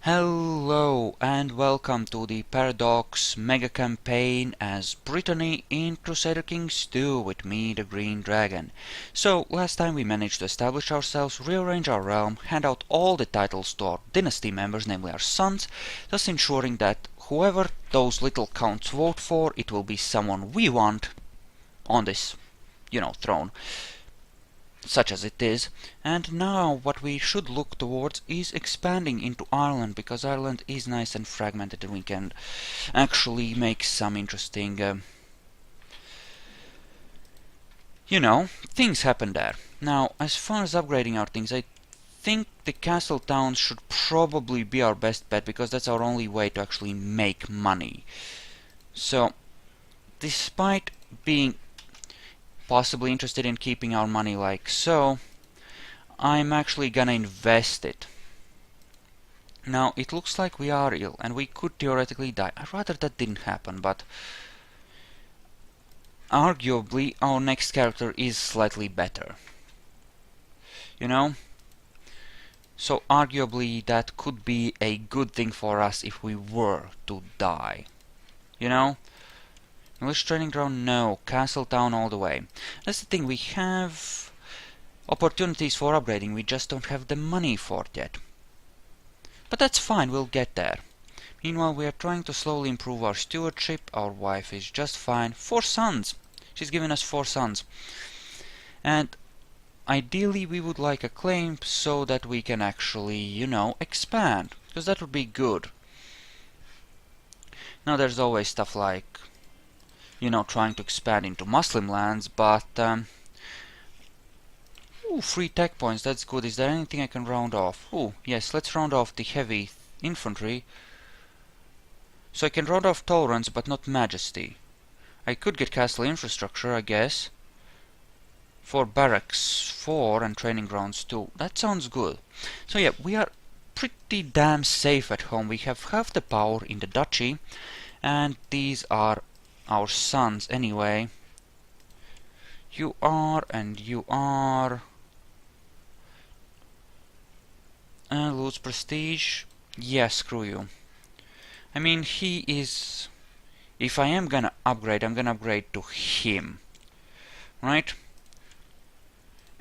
Hello and welcome to the Paradox Mega Campaign as Brittany in Crusader Kings 2 with me, the Green Dragon. So, last time we managed to establish ourselves, rearrange our realm, hand out all the titles to our dynasty members, namely our sons, thus ensuring that whoever those little counts vote for, it will be someone we want on this, throne, such as it is. And now what we should look towards is expanding into Ireland, because Ireland is nice and fragmented and we can actually make some interesting things happen there. Now, as far as upgrading our things, I think the castle towns should probably be our best bet, because that's our only way to actually make money. So, despite being possibly interested in keeping our money like so, I'm actually gonna invest it. Now, it looks like we are ill, and we could theoretically die. I'd rather that didn't happen, but arguably our next character is slightly better. So arguably that could be a good thing for us if we were to die. English training ground, no. Castle town all the way. That's the thing, we have opportunities for upgrading, we just don't have the money for it yet. But that's fine, we'll get there. Meanwhile, we are trying to slowly improve our stewardship. Our wife is just fine. 4 sons! She's given us 4 sons. And ideally we would like a claim so that we can actually, expand. Because that would be good. Now there's always stuff like trying to expand into Muslim lands, but ooh, 3 tech points, that's good. Is there anything I can round off? Ooh, yes, let's round off the heavy infantry. So I can round off tolerance, but not majesty. I could get castle infrastructure, I guess. For barracks 4 and training grounds 2. That sounds good. So yeah, we are pretty damn safe at home. We have half the power in the duchy, and these are our sons anyway. You are, and you are. Lose prestige? Yeah, screw you. I mean, he is... If I am gonna upgrade, I'm gonna upgrade to him. Right?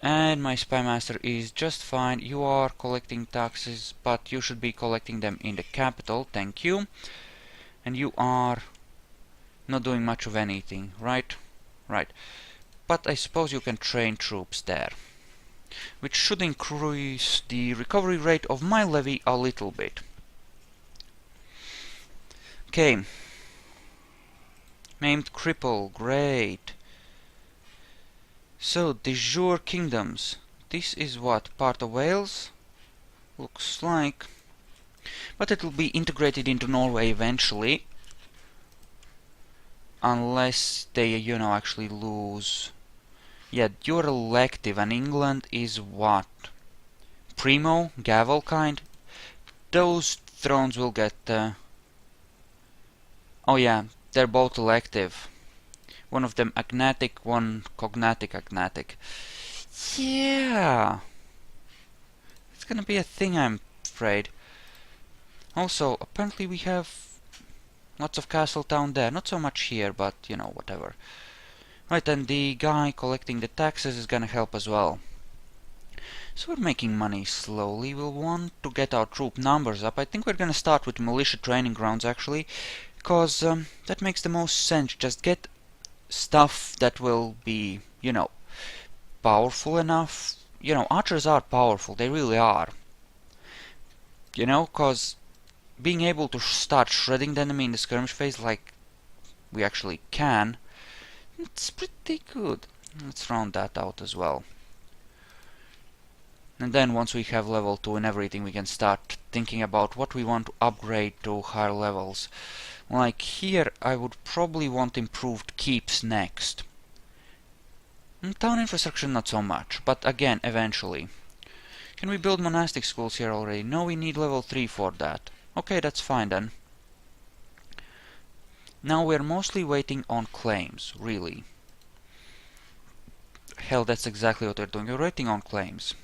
And my spy master is just fine. You are collecting taxes, but you should be collecting them in the capital. Thank you. And you are not doing much of anything, right? Right. But I suppose you can train troops there, which should increase the recovery rate of my levy a little bit. Okay. Maimed cripple, great. So, de jure kingdoms. This is what, part of Wales? Looks like. But it will be integrated into Norway eventually. Unless they, actually lose. Yeah, you're elective, and England is what? Primo? Gavel kind? Those thrones will get... Oh yeah, they're both elective. One of them agnatic, one cognatic agnatic. Yeah! It's gonna be a thing, I'm afraid. Also, apparently we have lots of castle town there. Not so much here, but, whatever. Right, and the guy collecting the taxes is gonna help as well. So we're making money slowly. We'll want to get our troop numbers up. I think we're gonna start with militia training grounds, actually, because that makes the most sense. Just get stuff that will be, powerful enough. Archers are powerful, they really are. Because being able to start shredding the enemy in the skirmish phase like we actually can, it's pretty good. Let's round that out as well. And then once we have level 2 and everything, we can start thinking about what we want to upgrade to higher levels. Like here, I would probably want improved keeps next. Town infrastructure not so much, but again, eventually. Can we build monastic schools here already? No, we need level 3 for that. Okay, that's fine then. Now we're mostly waiting on claims, really. Hell, that's exactly what we're doing. We're waiting on claims.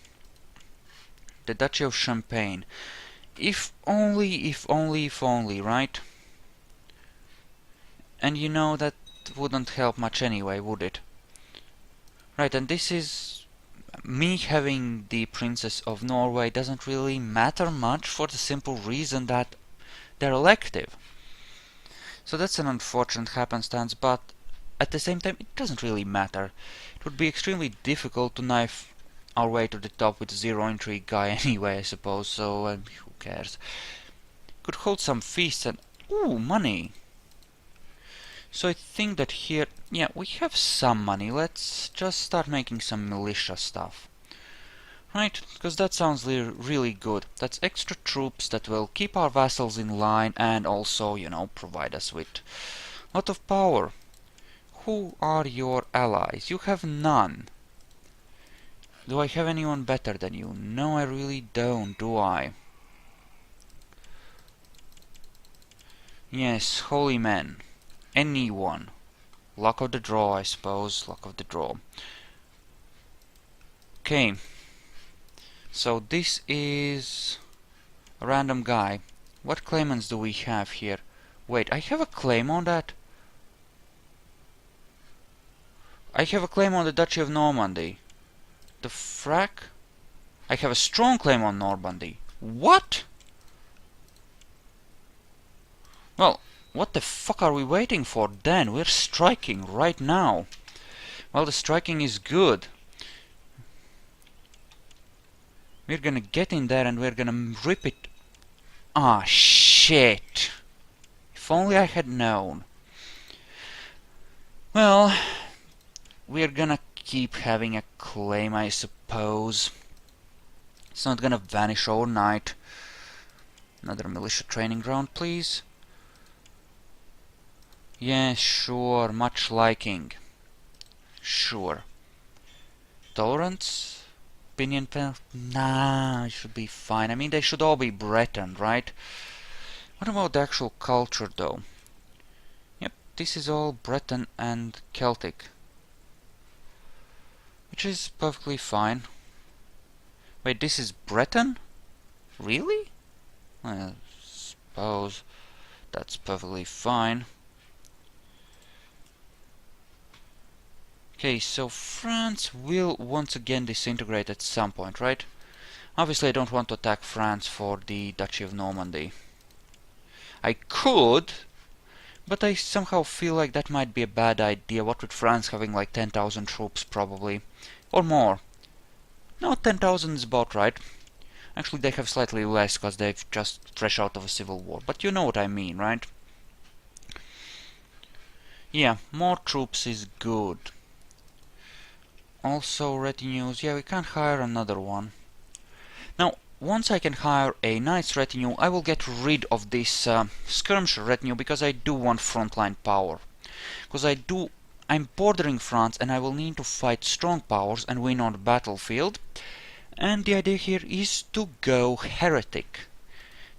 The Duchy of Champagne. If only, if only, if only, right? And you know that wouldn't help much anyway, would it? Right, and this is... me having the Princess of Norway doesn't really matter much for the simple reason that they're elective. So that's an unfortunate happenstance, but at the same time it doesn't really matter. It would be extremely difficult to knife our way to the top with zero intrigue guy anyway, I suppose, so who cares. Could hold some feasts and... ooh, money! So I think that here, yeah, we have some money. Let's just start making some militia stuff. Right, because that sounds really good. That's extra troops that will keep our vassals in line and also, you know, provide us with a lot of power. Who are your allies? You have none. Do I have anyone better than you? No, I really don't, do I? Yes, holy men. Anyone. Luck of the draw, I suppose. Luck of the draw. Okay. So this is a random guy. What claimants do we have here? Wait, I have a claim on that? I have a claim on the Duchy of Normandy. The frack? I have a strong claim on Normandy. What? Well, what the fuck are we waiting for then? We're striking right now. Well, the striking is good. We're gonna get in there and we're gonna rip it. Ah, shit. If only I had known. Well, we're gonna keep having a claim, I suppose. It's not gonna vanish overnight. Another militia training ground, please. Yeah, sure, much liking. Sure. Tolerance? Opinion penalty? Nah, it should be fine. I mean, they should all be Breton, right? What about the actual culture, though? Yep, this is all Breton and Celtic. Which is perfectly fine. Wait, this is Breton? Really? I suppose that's perfectly fine. Okay, so France will once again disintegrate at some point, right? Obviously I don't want to attack France for the Duchy of Normandy. I could, but I somehow feel like that might be a bad idea. What with France having like 10,000 troops probably. Or more. No, 10,000 is about right. Actually they have slightly less because they've just fresh out of a civil war. But you know what I mean, right? Yeah, more troops is good. Also retinues, yeah, we can't hire another one. Now, once I can hire a nice retinue, I will get rid of this skirmisher retinue because I do want frontline power. Because I'm bordering France and I will need to fight strong powers and win on the battlefield. And the idea here is to go heretic.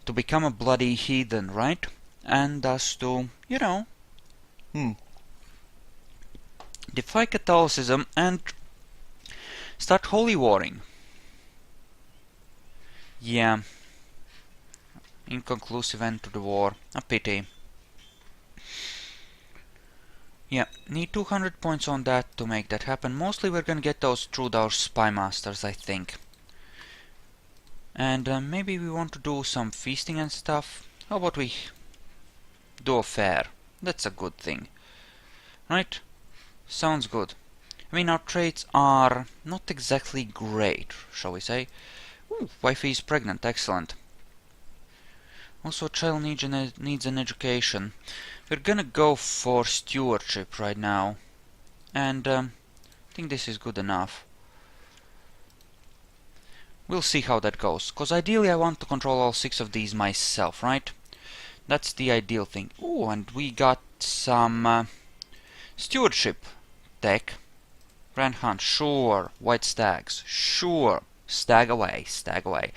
To become a bloody heathen, right? And thus to, you know, defy Catholicism and start holy warring. Yeah. Inconclusive end to the war. A pity. Yeah, need 200 points on that to make that happen. Mostly we're gonna get those through our spy masters, I think. And maybe we want to do some feasting and stuff. How about we do a fair? That's a good thing. Right? Sounds good. I mean, our traits are not exactly great, shall we say. Ooh, wifey is pregnant, excellent. Also, child needs an education. We're gonna go for stewardship right now. And I think this is good enough. We'll see how that goes. Because ideally I want to control all 6 of these myself, right? That's the ideal thing. Ooh, and we got some stewardship tech. Grand Hunt, sure. White stags, sure. Stag away, stag away.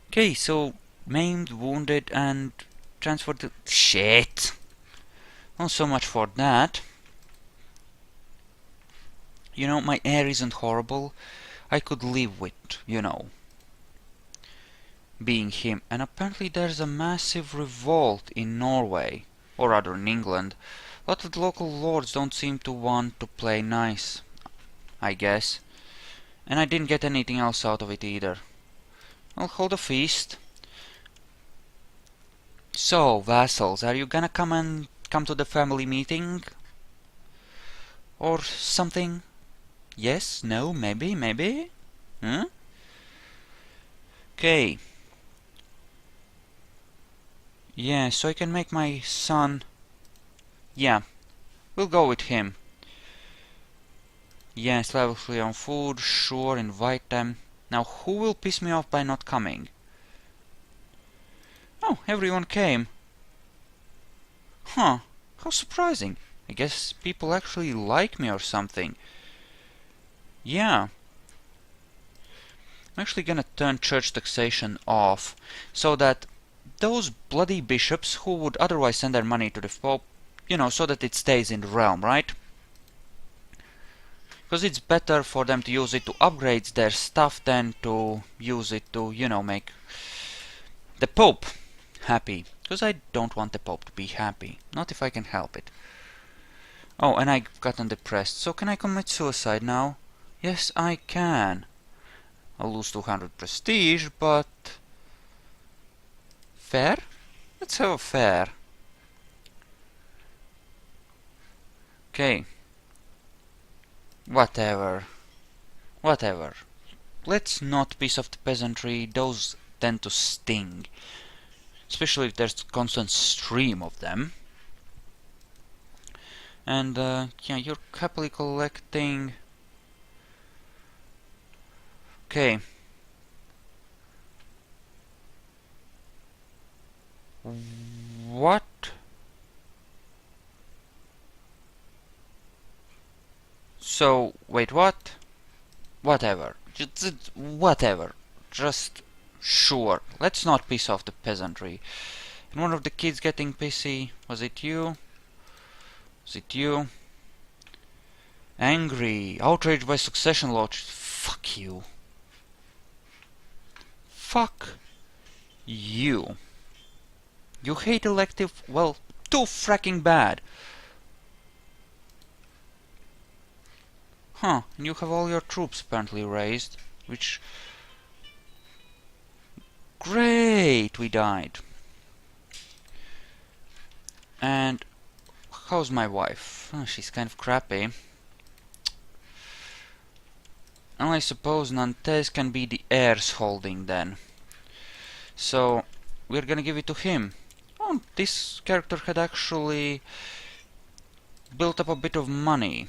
Okay, so maimed, wounded, and transferred to... Shit! Not so much for that. You know, my air isn't horrible. I could live with, you know, being him. And apparently there's a massive revolt in Norway, or rather in England. A lot of the local lords don't seem to want to play nice, I guess. And I didn't get anything else out of it either. I'll hold a feast. So, vassals, are you gonna come to the family meeting? Or something? Yes? No? Maybe? Maybe? Huh? Okay. Yeah, so I can make my son... Yeah, we'll go with him. Yes, level 3 on food, sure, invite them. Now, who will piss me off by not coming? Oh, everyone came. Huh, how surprising. I guess people actually like me or something. Yeah. I'm actually gonna turn church taxation off, so that those bloody bishops who would otherwise send their money to the Pope, you know, so that it stays in the realm, right? Because it's better for them to use it to upgrade their stuff than to use it to, you know, make the Pope happy. Because I don't want the Pope to be happy. Not if I can help it. Oh, and I've gotten depressed. So can I commit suicide now? Yes, I can. I'll lose 200 prestige, but... Fair? Let's have a fair. Okay. Whatever. Whatever. Let's not piss off the peasantry. Those tend to sting. Especially if there's a constant stream of them. And, yeah, you're happily collecting... Okay. What? So, wait, what? Whatever. Just, whatever. Just, sure. Let's not piss off the peasantry. And one of the kids getting pissy. Was it you? Was it you? Angry. Outraged by succession law. Fuck you. Fuck you. You hate elective? Well, too fracking bad. Huh, and you have all your troops apparently raised, which... Great, we died. And how's my wife? Oh, she's kind of crappy. And I suppose Nantes can be the heir's holding then. So, we're gonna give it to him. Oh, this character had actually built up a bit of money.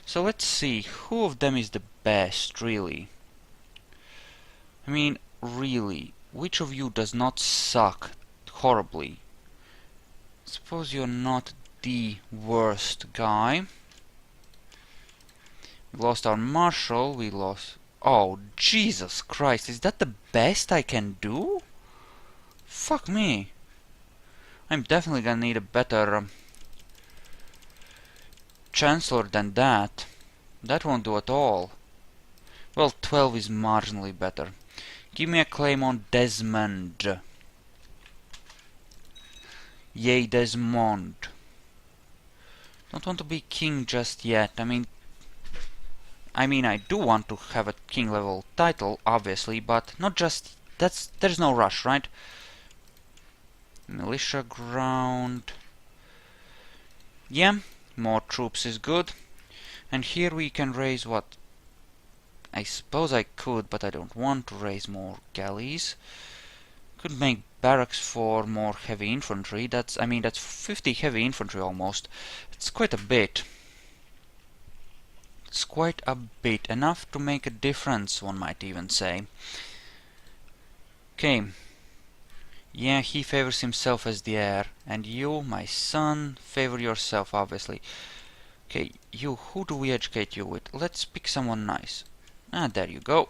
So let's see, who of them is the best, really? I mean, really, which of you does not suck horribly? Suppose you're not the worst guy. We lost our marshal, we lost... Oh, Jesus Christ, is that the best I can do? Fuck me. I'm definitely gonna need a better chancellor than that. That won't do at all. Well, 12 is marginally better. Give me a claim on Desmond. Yay, Desmond. Don't want to be king just yet. I mean, I do want to have a king level title, obviously, but not just... there's no rush, right? Militia ground. Yeah, more troops is good. And here we can raise what? I suppose I could, but I don't want to raise more galleys. Could make barracks for more heavy infantry. That's 50 heavy infantry almost. It's quite a bit. It's quite a bit. Enough to make a difference, one might even say. Okay. Yeah, he favors himself as the heir. And you, my son, favor yourself, obviously. Okay, you, who do we educate you with? Let's pick someone nice. Ah, there you go.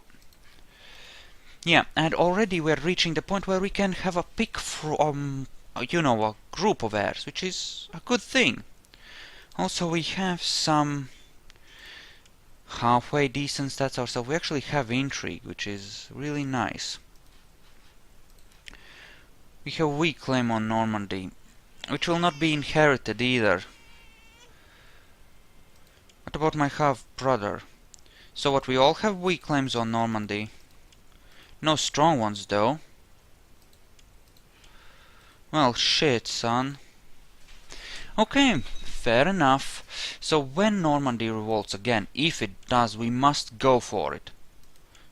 Yeah, and already we're reaching the point where we can have a pick from, you know, a group of heirs, which is a good thing. Also, we have some halfway decent stats ourselves. We actually have intrigue, which is really nice. We have weak claim on Normandy, which will not be inherited either. What about my half-brother? So what, we all have weak claims on Normandy. No strong ones, though. Well, shit, son. Okay, fair enough. So when Normandy revolts again, if it does, we must go for it.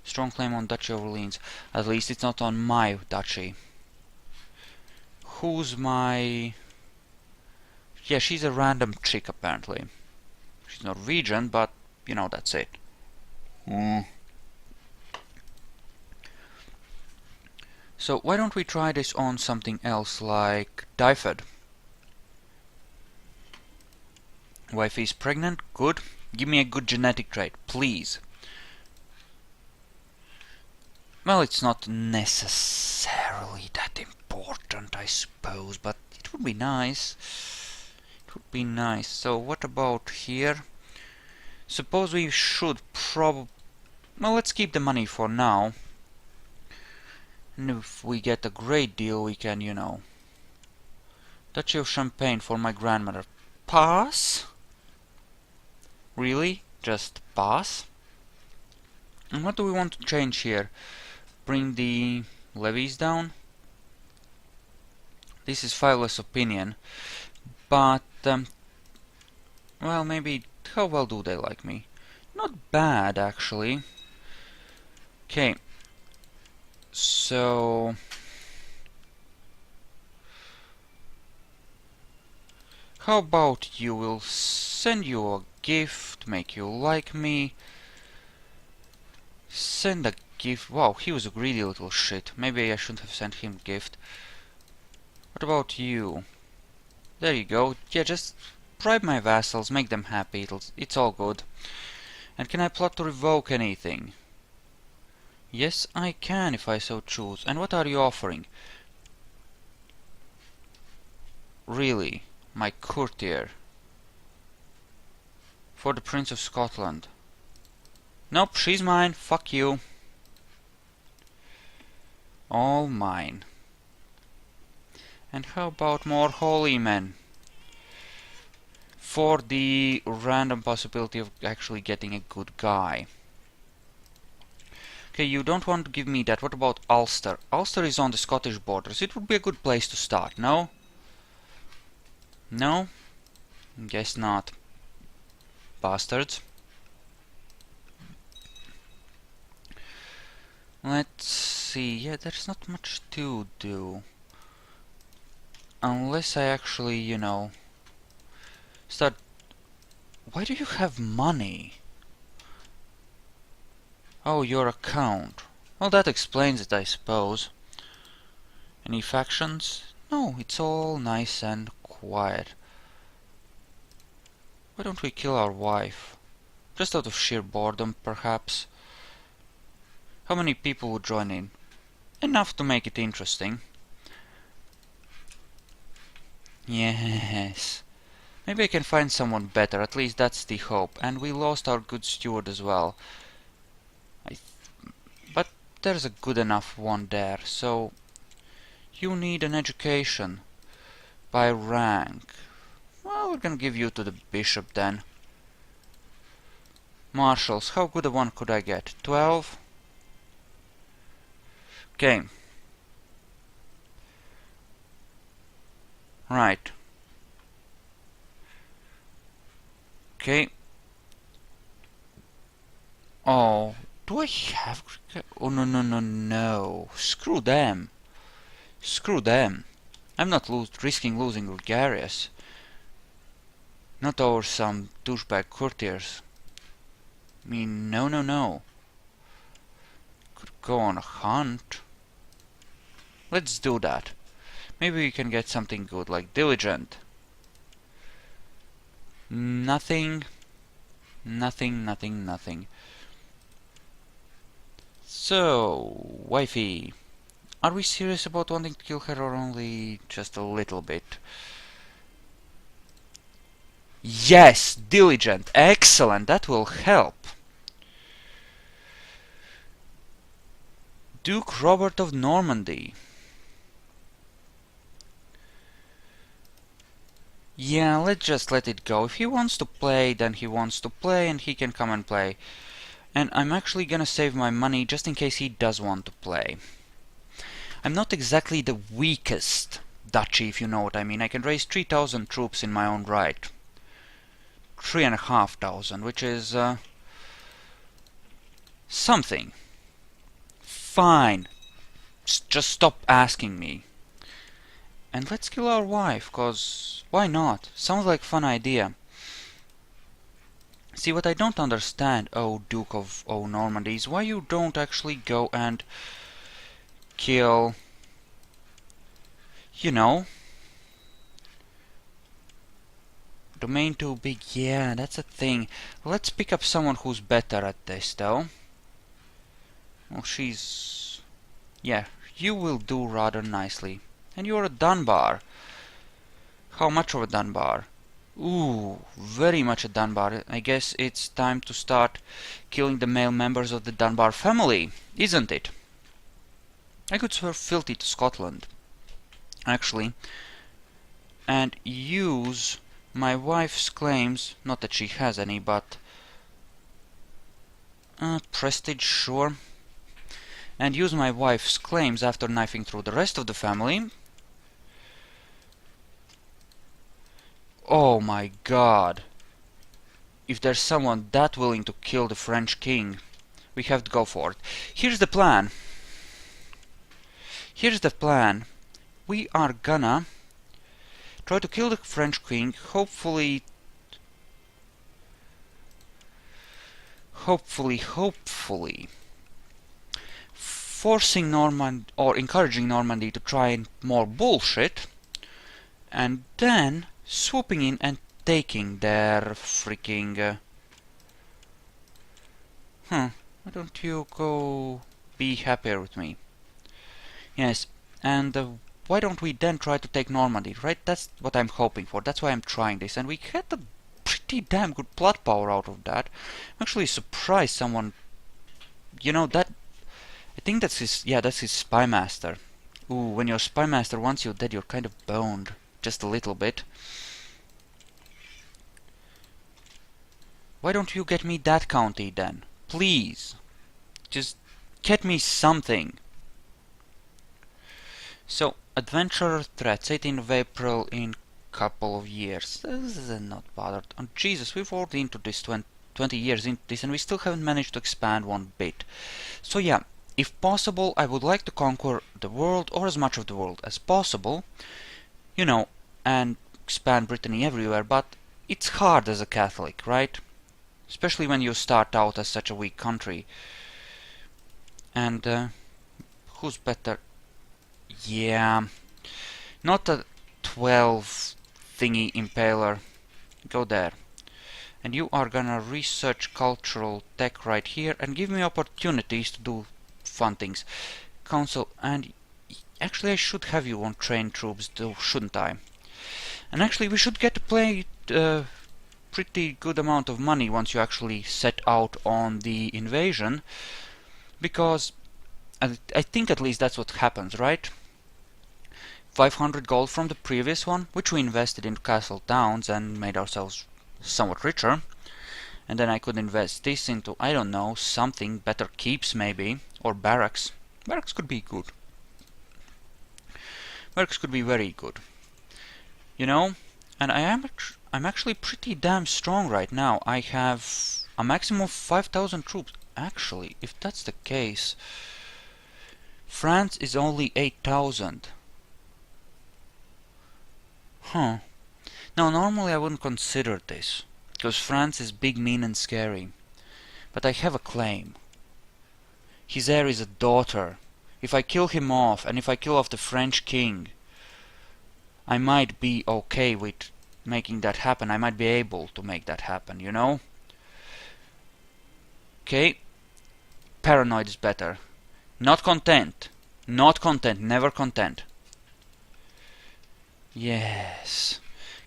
Strong claim on Duchy of Orleans. At least it's not on my duchy. Who's my... Yeah, she's a random chick, apparently. She's Norwegian, but, you know, that's it. So why don't we try this on something else, like Dyfed? Wife is pregnant? Good. Give me a good genetic trait, please. Well, it's not necessarily that important, I suppose, but it would be nice. It would be nice. So what about here? Suppose we should probably... Well, let's keep the money for now. And if we get a great deal, we can, you know... Duchy of Champagne for my grandmother. Pass? Really? Just pass? And what do we want to change here? Bring the levies down? This is fileless opinion. But, well, maybe... How well do they like me? Not bad, actually. Okay. So... How about you? We'll send you a gift, make you like me. Send a gift. Wow, he was a greedy little shit. Maybe I shouldn't have sent him a gift. What about you? There you go. Yeah, just bribe my vassals, make them happy. It's all good. And can I plot to revoke anything? Yes, I can if I so choose. And what are you offering? Really? My courtier. For the Prince of Scotland. Nope, she's mine. Fuck you. All mine. And how about more holy men? For the random possibility of actually getting a good guy. Okay, you don't want to give me that. What about Ulster? Ulster is on the Scottish borders. It would be a good place to start, no? No? Guess not. Bastards. Let's see. Yeah, there's not much to do. Unless I actually, you know... Start... Why do you have money? Oh, your account. Well, that explains it, I suppose. Any factions? No, it's all nice and quiet. Why don't we kill our wife? Just out of sheer boredom, perhaps. How many people would join in? Enough to make it interesting. Yes. Maybe I can find someone better, at least that's the hope. And we lost our good steward as well. But there's a good enough one there, so... You need an education. By rank. Well, we're gonna give you to the bishop then. Marshals, how good a one could I get? 12? Okay. Right. Okay. Oh, do I have... Oh, no, no, no, no. Screw them. Screw them. I'm not risking losing Gregarious. Not over some douchebag courtiers. I mean, no, no, no. Could go on a hunt. Let's do that. Maybe we can get something good, like Diligent. Nothing. Nothing, nothing, nothing. So, wifey. Are we serious about wanting to kill her or only just a little bit? Yes! Diligent! Excellent! That will help! Duke Robert of Normandy. Yeah, let's just let it go. If he wants to play, then he wants to play, and he can come and play. And I'm actually gonna save my money just in case he does want to play. I'm not exactly the weakest duchy, if you know what I mean. I can raise 3,000 troops in my own right. 3,500, which is something. Fine. Just stop asking me. And let's kill our wife, cause why not? Sounds like a fun idea. See, what I don't understand, oh Duke of Normandy, is why you don't actually go and kill, you know, domain too big. Yeah, that's a thing. Let's pick up someone who's better at this, though. Well, she's... yeah, you will do rather nicely. And you're a Dunbar. How much of a Dunbar? Ooh, very much a Dunbar. I guess it's time to start killing the male members of the Dunbar family, isn't it? I could swear filthy to Scotland, actually, and use my wife's claims, not that she has any, but prestige, sure, and use my wife's claims after knifing through the rest of the family. Oh my god. If there's someone that willing to kill the French king, we have to go for it. Here's the plan. Here's the plan. We are gonna try to kill the French king, hopefully, forcing Normandy, or encouraging Normandy to try more bullshit, and then swooping in and taking their freaking... why don't you go be happier with me? Yes, and why don't we then try to take Normandy, right? That's what I'm hoping for. That's why I'm trying this. And we had a pretty damn good plot power out of that. I'm actually surprised someone... you know, that... I think that's his... yeah, that's his spy master. Ooh, when your spy master wants you dead, you're kind of boned. Just a little bit. Why don't you get me that county then? Please. Just get me something. So, adventure threats, 18th of April in couple of years. This is not bothered. Oh, Jesus, we've already into this 20 years into this and we still haven't managed to expand one bit. So yeah, if possible, I would like to conquer the world, or as much of the world as possible, you know, and expand Brittany everywhere, but it's hard as a Catholic, right? Especially when you start out as such a weak country. And who's better? Yeah, not a 12 thingy impaler. Go there. And you are gonna research cultural tech right here and give me opportunities to do fun things. Council, and actually I should have you on trained troops though, shouldn't I? And actually we should get to play pretty good amount of money once you actually set out on the invasion, because I think at least that's what happens, right? 500 gold from the previous one, which we invested into castle towns and made ourselves somewhat richer, and then I could invest this into, I don't know, something better, keeps maybe, or barracks. Barracks could be good. Barracks could be very good, you know. And I'm actually pretty damn strong right now. I have a maximum of 5,000 troops. Actually, if that's the case, France is only 8,000. Huh. Now, normally I wouldn't consider this, because France is big, mean and scary. But I have a claim. His heir is a daughter. If I kill him off, and if I kill off the French king, I might be okay with making that happen. I might be able to make that happen, you know? Okay. Paranoid is better. Not content. Not content. Never content. Yes.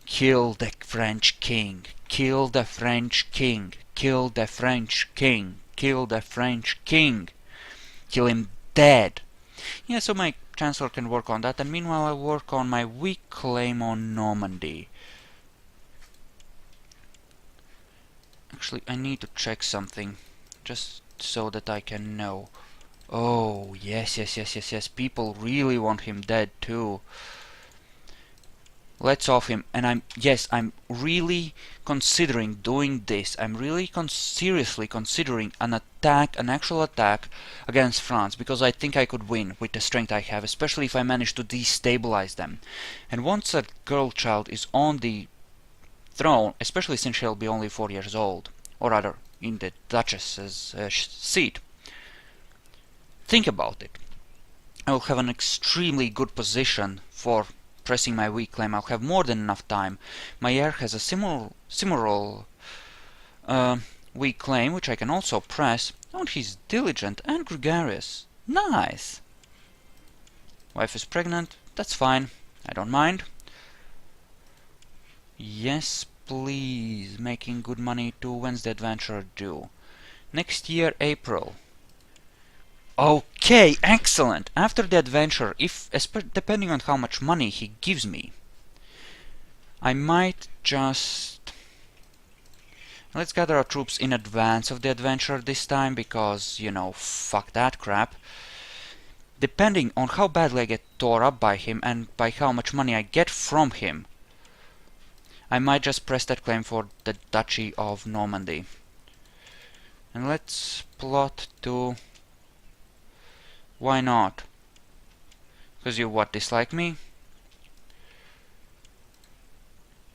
Kill the French king. Kill the French king. Kill the French king. Kill the French king. Kill him dead. Yeah, so my chancellor can work on that, and meanwhile I'll work on my weak claim on Normandy. Actually, I need to check something, just so that I can know. Oh, yes, yes, yes, yes, yes. People really want him dead too. Let's off him. And I'm really considering doing this. I'm really seriously considering an attack, an actual attack against France, because I think I could win with the strength I have, especially if I manage to destabilize them. And once a girl child is on the throne, especially since she'll be only 4 years old, or rather in the Duchess's seat, think about it. I will have an extremely good position for pressing my weak claim. I'll have more than enough time. My heir has a similar weak claim, which I can also press. Oh, he's diligent and gregarious. Nice! Wife is pregnant. That's fine. I don't mind. Yes, please. Making good money too. When's the adventure due? Next year, April. Okay, excellent. After the adventure, depending on how much money he gives me, I might just... Let's gather our troops in advance of the adventure this time, because, you know, fuck that crap. Depending on how badly I get tore up by him and by how much money I get from him, I might just press that claim for the Duchy of Normandy. And let's plot to... Why not? Because you what, dislike me?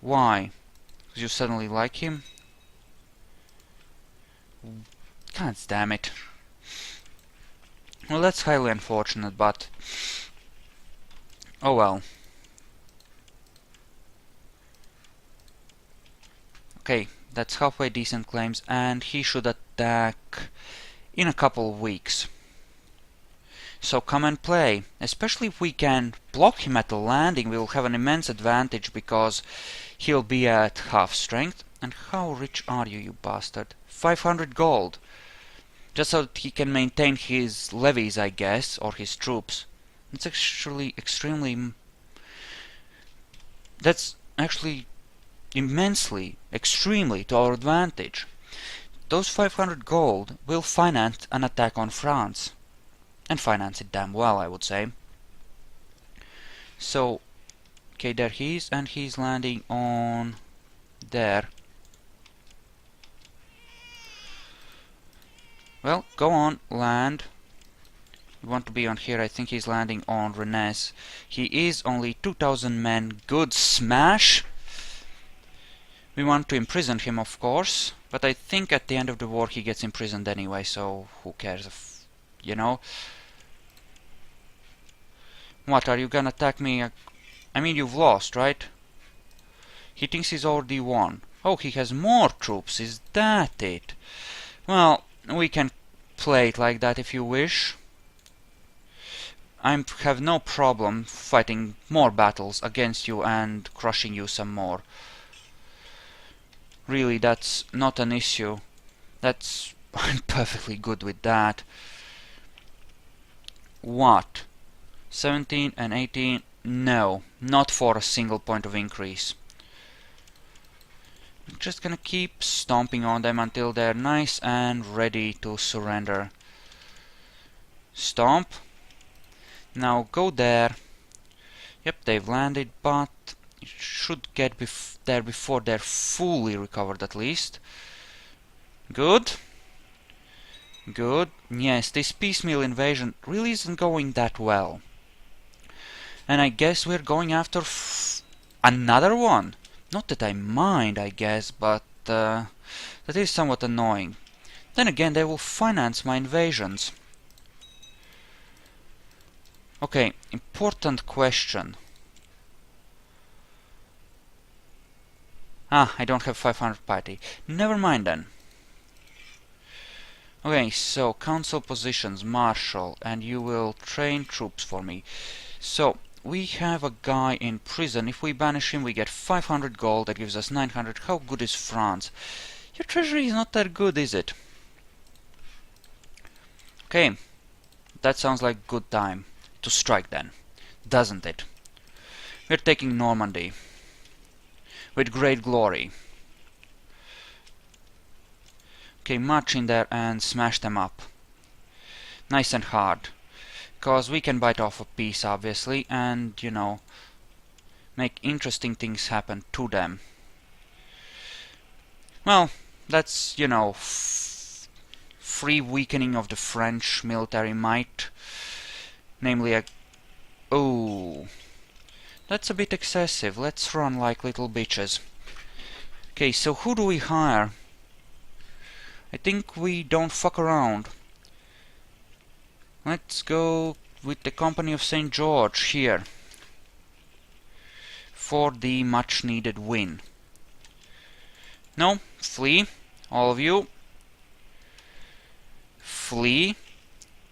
Why? Because you suddenly like him? God damn it. Well, that's highly unfortunate, but... Oh well. Okay, that's halfway decent claims, and he should attack in a couple of weeks. So come and play. Especially if we can block him at the landing, we'll have an immense advantage, because he'll be at half strength. And how rich are you, you bastard? 500 gold. Just so that he can maintain his levies, I guess, or his troops. That's actually extremely... That's actually immensely, extremely to our advantage. Those 500 gold will finance an attack on France. And finance it damn well, I would say. So, okay, there he is, and he's landing on there. Well, go on, land. You want to be on here. I think he's landing on Rennes. He is only 2,000 men. Good smash! We want to imprison him, of course, but I think at the end of the war he gets imprisoned anyway, so who cares if, you know. What, are you gonna attack me? I mean, you've lost, right? He thinks he's already won. Oh, he has more troops, is that it? Well, we can play it like that if you wish. I have no problem fighting more battles against you and crushing you some more. Really, that's not an issue. I'm perfectly good with that. What? 17 and 18? No, not for a single point of increase. I'm just gonna keep stomping on them until they're nice and ready to surrender. Stomp. Now go there. Yep, they've landed, but it should get there before they're fully recovered at least. Good. Good. Yes, this piecemeal invasion really isn't going that well. And I guess we're going after another one. Not that I mind, I guess, but that is somewhat annoying. Then again, they will finance my invasions. Okay, important question. Ah, I don't have 500 piety. Never mind then. Okay, so council positions, marshal, and you will train troops for me. So, we have a guy in prison. If we banish him, we get 500 gold. That gives us 900. How good is France? Your treasury is not that good, is it? Okay, that sounds like good time to strike then, doesn't it? We're taking Normandy with great glory. Okay, march in there and smash them up. Nice and hard. Because we can bite off a piece, obviously, and, you know, make interesting things happen to them. Well, that's, you know, free weakening of the French military might. Namely a... Oh, that's a bit excessive. Let's run like little bitches. Okay, so who do we hire? I think we don't fuck around. Let's go with the Company of St. George here for the much needed win. No, flee, all of you. Flee.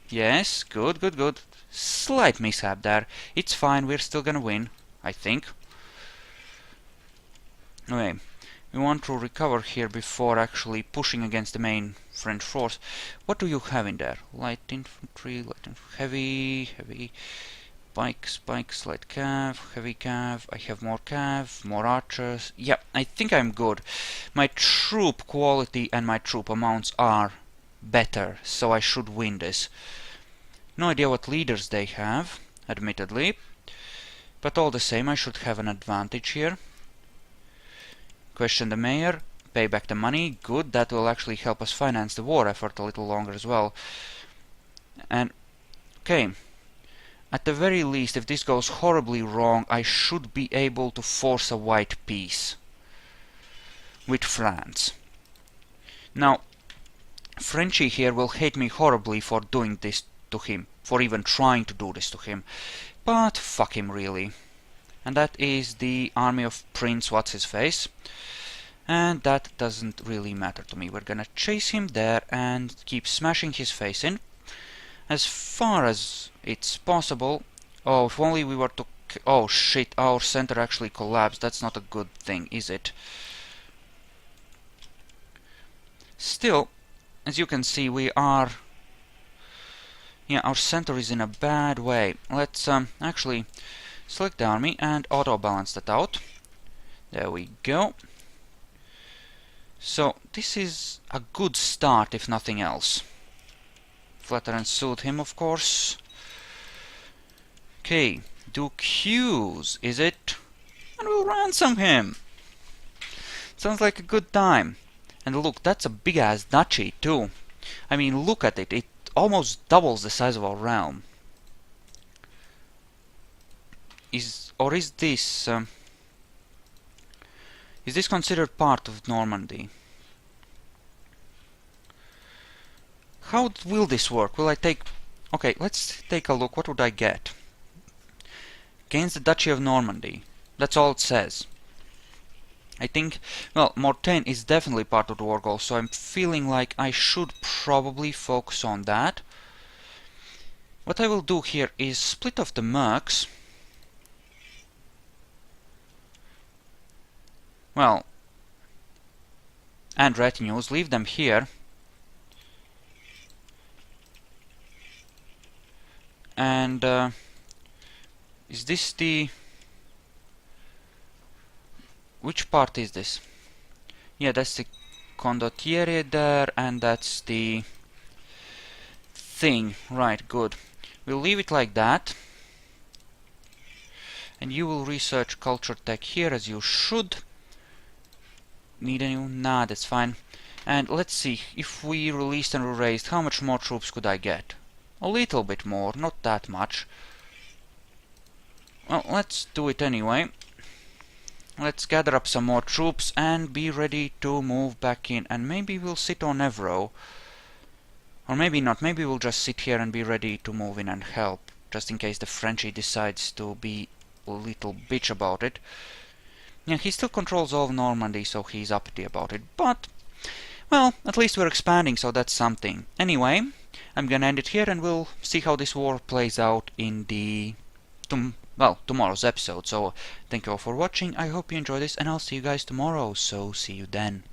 Yes, good, good, good. Slight mishap there. It's fine, we're still gonna win, I think. Okay, we want to recover here before actually pushing against the main French force. What do you have in there? Light infantry, heavy, heavy, spikes, light cav, heavy cav. I have more cav, more archers. Yeah, I think I'm good. My troop quality and my troop amounts are better, so I should win this. No idea what leaders they have, admittedly, but all the same I should have an advantage here. Question the mayor, pay back the money, good, that will actually help us finance the war effort a little longer as well. And, okay, at the very least, if this goes horribly wrong, I should be able to force a white peace with France. Now, Frenchie here will hate me horribly for doing this to him, for even trying to do this to him, but fuck him really. And that is the army of Prince What's-His-Face. And that doesn't really matter to me. We're gonna chase him there and keep smashing his face in. As far as it's possible. Oh, if only we were to... Oh shit, our center actually collapsed. That's not a good thing, is it? Still, as you can see, we are... Yeah, our center is in a bad way. Let's actually select the army and auto-balance that out. There we go. So, this is a good start, if nothing else. Flatter and soothe him, of course. Okay, Duke Hughes, is it? And we'll ransom him! Sounds like a good time. And look, that's a big-ass duchy, too. I mean, look at it. It almost doubles the size of our realm. Is this considered part of Normandy? How will this work? Will I take... Okay, let's take a look. What would I get? Gains the Duchy of Normandy. That's all it says. I think... Well, Mortain is definitely part of the war goal, so I'm feeling like I should probably focus on that. What I will do here is split off the mercs. Well, and retinues, leave them here. And is this the... Which part is this? Yeah, that's the condottiere there, and that's the thing. Right, good. We'll leave it like that. And you will research culture tech here, as you should. Need any? Nah, that's fine. And let's see, if we released and erased, how much more troops could I get? A little bit more, not that much. Well, let's do it anyway. Let's gather up some more troops and be ready to move back in. And maybe we'll sit on Evro. Or maybe not, maybe we'll just sit here and be ready to move in and help. Just in case the Frenchie decides to be a little bitch about it. Yeah, he still controls all of Normandy, so he's uppity about it. But, well, at least we're expanding, so that's something. Anyway, I'm gonna end it here, and we'll see how this war plays out in the... tomorrow's episode. So, thank you all for watching, I hope you enjoyed this, and I'll see you guys tomorrow, so see you then.